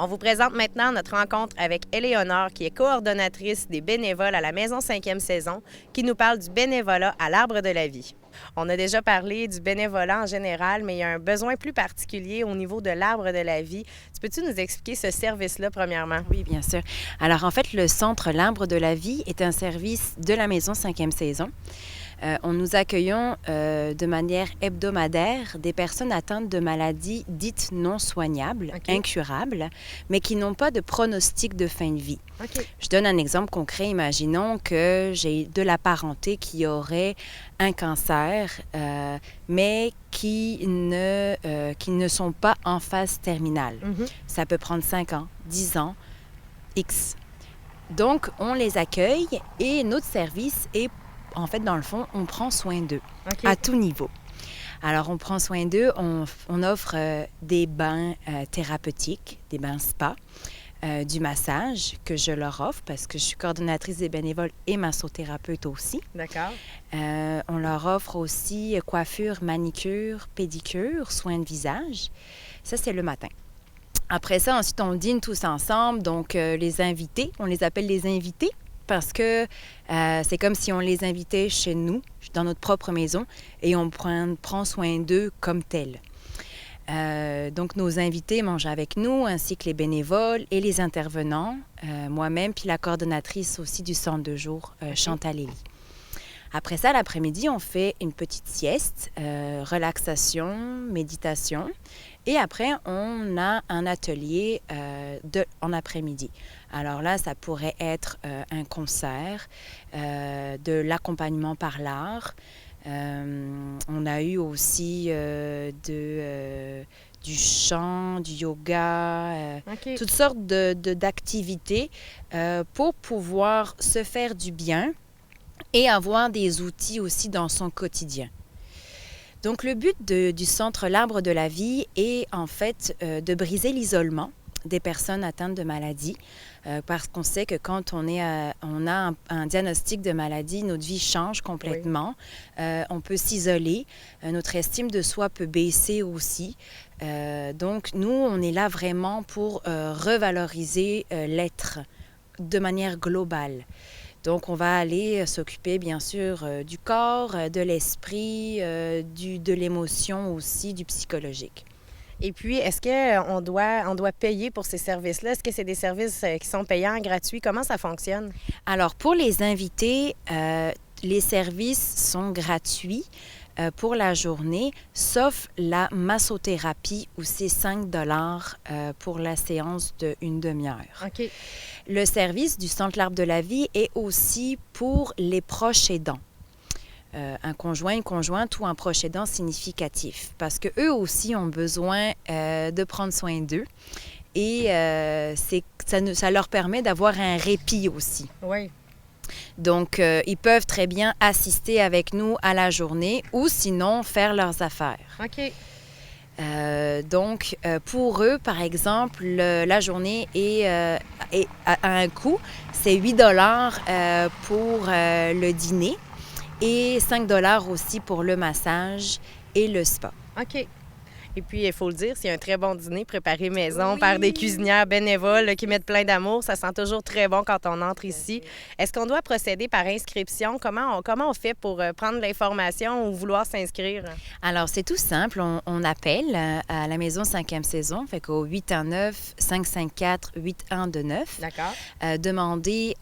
On vous présente maintenant notre rencontre avec Éléonore, qui est coordonnatrice des bénévoles à la Maison 5e saison, qui nous parle du bénévolat à l'Arbre de la vie. On a déjà parlé du bénévolat en général, mais il y a un besoin plus particulier au niveau de l'Arbre de la vie. Peux-tu nous expliquer ce service-là, premièrement? Oui, bien sûr. Alors, en fait, le Centre L'Arbre de la vie est un service de la Maison 5e saison. Nous accueillons de manière hebdomadaire des personnes atteintes de maladies dites non soignables, incurables, mais qui n'ont pas de pronostic de fin de vie. Je donne un exemple concret. Imaginons que j'ai de la parenté qui aurait un cancer, mais qui ne sont pas en phase terminale. Ça peut prendre 5 ans, 10 ans, X. Donc, on les accueille et notre service est, en fait, dans le fond, on prend soin d'eux à tout niveau. Alors, on prend soin d'eux, on offre des bains thérapeutiques, des bains spa, du massage que je leur offre parce que je suis coordonnatrice des bénévoles et massothérapeute aussi. D'accord. On leur offre aussi coiffure, manicure, pédicure, soins de visage. Ça, c'est le matin. Après ça, ensuite, on dîne tous ensemble. Donc, les invités, on les appelle les invités parce que c'est comme si on les invitait chez nous, dans notre propre maison, et on prend soin d'eux comme tels. Donc, nos invités mangent avec nous, ainsi que les bénévoles et les intervenants, moi-même, puis la coordonnatrice aussi du centre de jour, Chantal Elie. Après ça, l'après-midi, on fait une petite sieste, relaxation, méditation. Et après, on a un atelier en après-midi. Alors là, ça pourrait être un concert, de l'accompagnement par l'art. On a eu aussi du chant, du yoga, toutes sortes d'activités pour pouvoir se faire du bien et avoir des outils aussi dans son quotidien. Donc, le but du Centre L'Arbre de la vie est en fait de briser l'isolement des personnes atteintes de maladies parce qu'on sait que quand on a un diagnostic de maladie, notre vie change complètement. Oui. On peut s'isoler. Notre estime de soi peut baisser aussi. Donc, nous, on est là vraiment pour revaloriser l'être de manière globale. Donc, on va aller s'occuper, bien sûr, du corps, de l'esprit, de l'émotion aussi, du psychologique. Et puis, est-ce qu'on doit payer pour ces services-là? Est-ce que c'est des services qui sont payants, gratuits? Comment ça fonctionne? Alors, pour les invités, les services sont gratuits pour la journée, sauf la massothérapie où c'est 5 $ pour la séance d'une demi-heure. OK. Le service du Centre L'Arbre de la vie est aussi pour les proches aidants. Un conjoint, une conjointe ou un proche aidant significatif parce qu'eux aussi ont besoin de prendre soin d'eux et ça leur permet d'avoir un répit aussi. Oui. Donc, ils peuvent très bien assister avec nous à la journée ou sinon faire leurs affaires. OK. Donc, pour eux, par exemple, la journée est à un coût, c'est 8 $ pour le dîner et 5 $ aussi pour le massage et le spa. OK. Et puis, il faut le dire, c'est un très bon dîner préparé maison par des cuisinières bénévoles là, qui mettent plein d'amour. Ça sent toujours très bon quand on entre ici. Est-ce qu'on doit procéder par inscription? Comment on fait pour prendre l'information ou vouloir s'inscrire? Alors, c'est tout simple. On appelle à la Maison 5e saison, fait qu'au 819-554-8129. D'accord. Demander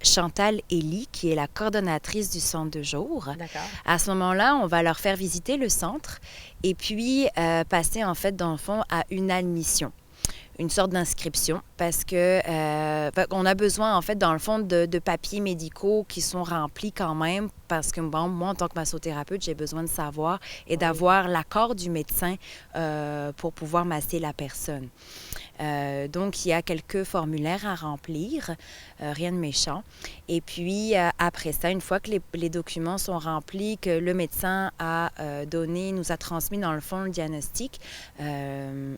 Chantal Elie, qui est la coordonnatrice du centre de jour. D'accord. À ce moment-là, on va leur faire visiter le centre et puis passer, en fait, dans le fond, à une admission, une sorte d'inscription, parce que on a besoin, en fait, dans le fond, de papiers médicaux qui sont remplis quand même, parce que, bon, moi, en tant que massothérapeute, j'ai besoin de savoir et d'avoir l'accord du médecin pour pouvoir masser la personne. Donc, il y a quelques formulaires à remplir, rien de méchant. Et puis, après ça, une fois que les documents sont remplis, que le médecin nous a transmis, dans le fond, le diagnostic,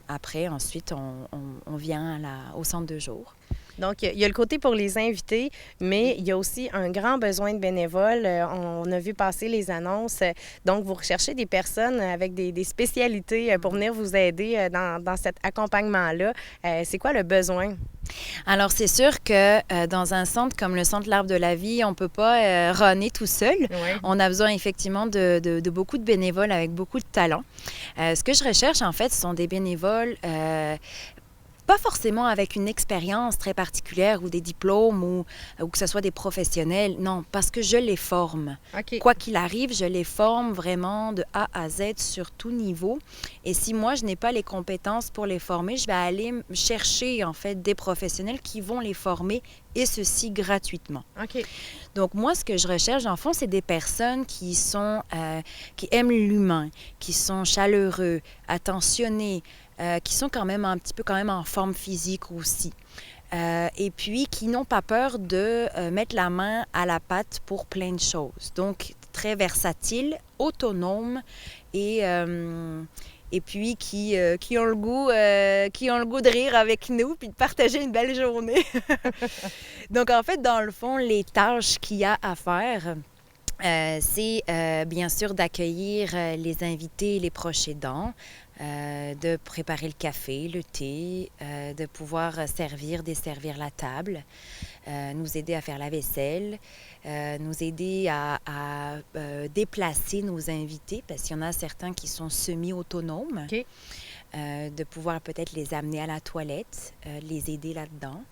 après, ensuite, on vient au centre de jour. Donc, il y a le côté pour les invités, mais il y a aussi un grand besoin de bénévoles. On a vu passer les annonces. Donc, vous recherchez des personnes avec des spécialités pour venir vous aider dans cet accompagnement-là. C'est quoi le besoin? Alors, c'est sûr que dans un centre comme le Centre L'Arbre de la Vie, on ne peut pas runner tout seul. Oui. On a besoin effectivement de beaucoup de bénévoles avec beaucoup de talent. Ce que je recherche, en fait, ce sont des bénévoles pas forcément avec une expérience très particulière ou des diplômes ou que ce soit des professionnels. Non, parce que je les forme. OK. Quoi qu'il arrive, je les forme vraiment de A à Z sur tout niveau. Et si moi, je n'ai pas les compétences pour les former, je vais aller chercher en fait des professionnels qui vont les former et ceci gratuitement. OK. Donc moi, ce que je recherche, en fond, c'est des personnes qui aiment l'humain, qui sont chaleureux, attentionnés, qui sont quand même un petit peu en forme physique aussi. Et puis qui n'ont pas peur de mettre la main à la pâte pour plein de choses. Donc très versatile, autonome et puis qui ont le goût de rire avec nous puis de partager une belle journée. Donc en fait, dans le fond, les tâches qu'il y a à faire, c'est bien sûr d'accueillir les invités, les proches aidants, de préparer le café, le thé, de pouvoir desservir la table, nous aider à faire la vaisselle, nous aider à déplacer nos invités, parce qu'il y en a certains qui sont semi-autonomes. OK. De pouvoir peut-être les amener à la toilette, les aider là-dedans,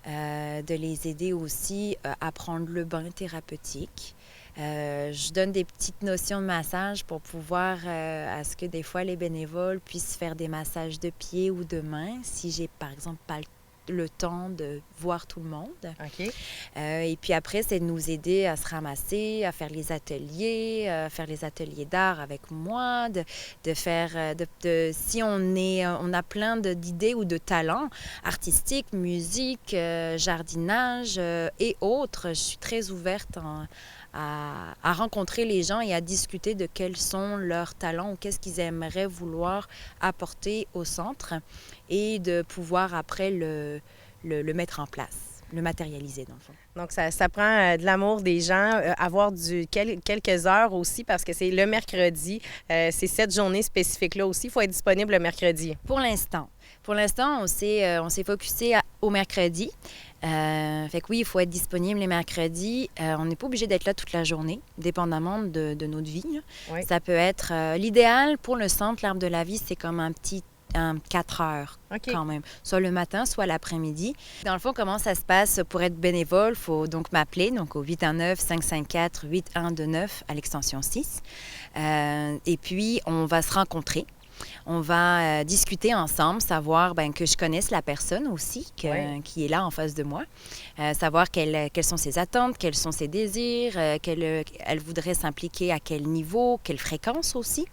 de les aider aussi à prendre le bain thérapeutique. Je donne des petites notions de massage pour pouvoir à ce que des fois les bénévoles puissent faire des massages de pieds ou de mains si j'ai par exemple pas le temps de voir tout le monde. OK. Et puis après, c'est de nous aider à se ramasser, à faire les ateliers d'art avec moi, de faire, si on a plein d'idées ou de talents artistiques, musique, jardinage et autres, je suis très ouverte à rencontrer les gens et à discuter de quels sont leurs talents ou qu'est-ce qu'ils aimeraient vouloir apporter au centre et de pouvoir après le mettre en place, le matérialiser dans le fond. Donc, ça prend de l'amour des gens, avoir quelques heures aussi, parce que c'est le mercredi. C'est cette journée spécifique-là aussi. Il faut être disponible le mercredi. Pour l'instant, on s'est focusé au mercredi. Fait que oui, il faut être disponible les mercredis. On n'est pas obligé d'être là toute la journée, dépendamment de notre vie. Oui. Ça peut être... l'idéal pour le centre L'Arbre de la Vie, c'est comme un 4 heures OK. quand même, soit le matin, soit l'après-midi. Dans le fond, comment ça se passe pour être bénévole? Il faut donc m'appeler donc au 819-554-8129 à l'extension 6. Et puis, on va se rencontrer. On va discuter ensemble, savoir que je connaisse la personne aussi qui est là en face de moi, savoir quelles sont ses attentes, quels sont ses désirs, elle voudrait s'impliquer à quel niveau, quelle fréquence aussi.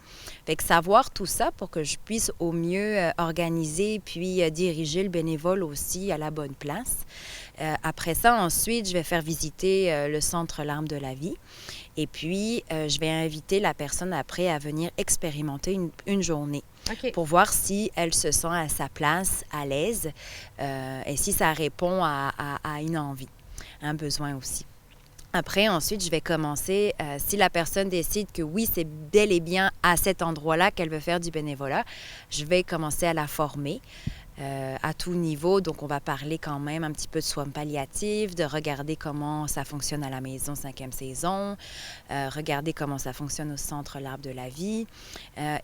Fait que savoir tout ça pour que je puisse au mieux organiser puis diriger le bénévole aussi à la bonne place. Après ça, ensuite, je vais faire visiter le centre L'Arbre de la Vie. Et puis, je vais inviter la personne après à venir expérimenter une journée OK. pour voir si elle se sent à sa place, à l'aise, et si ça répond à une envie, un besoin aussi. Après, ensuite, je vais commencer, si la personne décide que oui, c'est bel et bien à cet endroit-là qu'elle veut faire du bénévolat, je vais commencer à la former. À tout niveau. Donc, on va parler quand même un petit peu de soins palliatifs, de regarder comment ça fonctionne à la maison 5e saison, regarder comment ça fonctionne au centre L'Arbre de la Vie.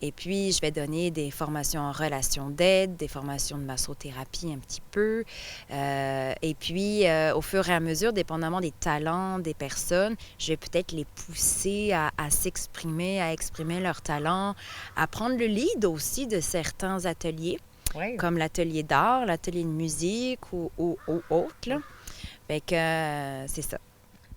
Et puis, je vais donner des formations en relation d'aide, des formations de massothérapie un petit peu. Et puis, au fur et à mesure, dépendamment des talents des personnes, je vais peut-être les pousser à s'exprimer, à exprimer leurs talents, à prendre le lead aussi de certains ateliers. Oui. Comme l'atelier d'art, l'atelier de musique ou autre. Là. Fait que c'est ça.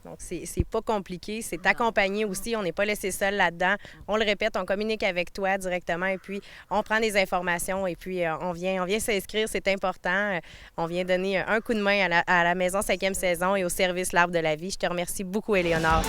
Donc, c'est pas compliqué. C'est accompagné aussi. On n'est pas laissé seul là-dedans. On le répète, on communique avec toi directement et puis on prend des informations et puis on vient s'inscrire. C'est important. On vient donner un coup de main à la Maison 5e saison et au service L'Arbre de la Vie. Je te remercie beaucoup, Éléonore.